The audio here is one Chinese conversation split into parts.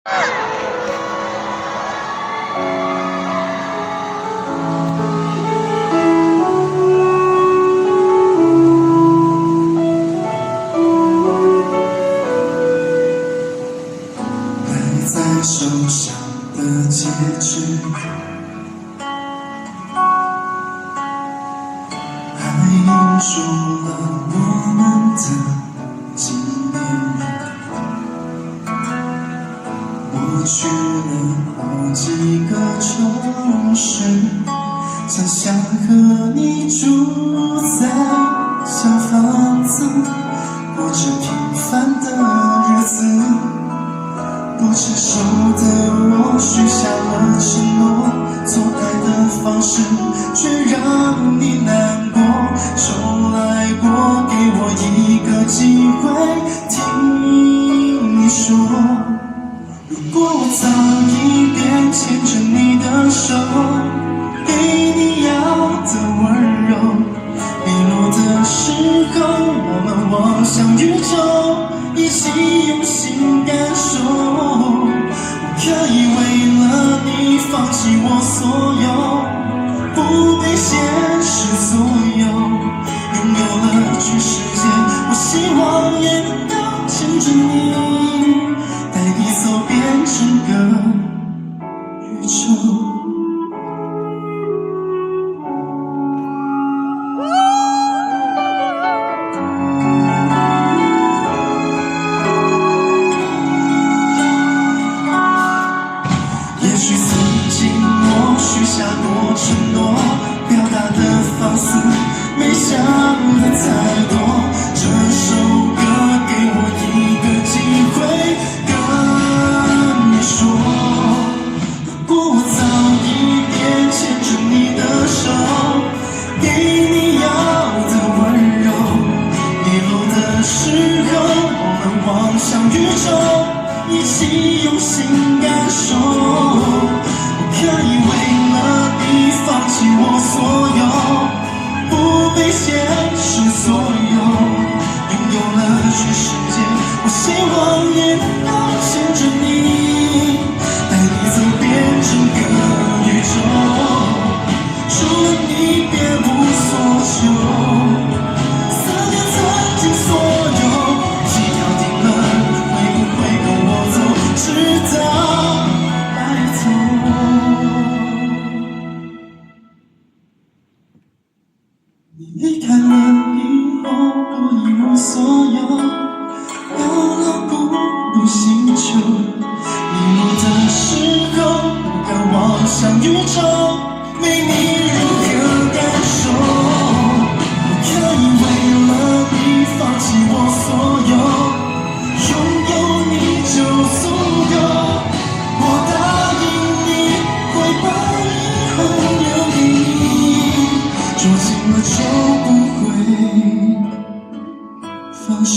戴在手上的戒指，还印出了我们的纪念。我去了好几个城市，想象和你住在小房子，过着平凡的日子。不成熟的我许下了承诺，错爱的方式却让你难过。重来过，给我一个机会听你说。如果我早一点牵着你的手，给你要的温柔，迷路的时候我们望向宇宙，一起用心感受。我可以为了你放弃我所有，不被现实左右，拥有了全世界。我希望也能够牵着你，带你走遍整个宇宙。也许曾经我许下过承诺，表达的方式没想的太多。这首歌给我一个机会跟你说，如果我早一点牵着你的手，给你要的温柔，迷路的时候我们望向宇宙，一起用心感受。我可以为了你放弃我所有，不被现实左右，拥有了全世界。我希望也能够牵着你，带你走遍整个宇宙。除了你别无所求，思念曾经所有，心跳停了，会不会跟我走，直到白头。你离开了以后，我一无所有，到了孤独星球，迷路的时候不敢望向宇宙，没你如何感受？我可以为了你放弃我所有，拥有你就足够。我答应你会把以后留给你，捉紧了就不会放手。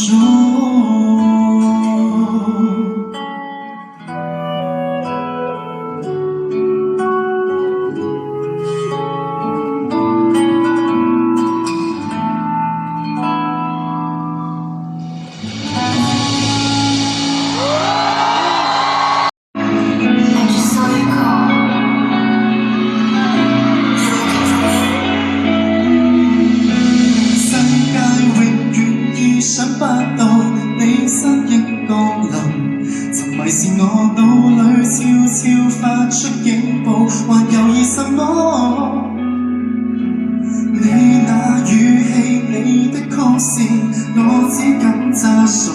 想不到你身影降臨，曾迷是我腦裏悄悄發出警報，還猶豫什麼？你那語氣，你的曲線，我只敢詐傻。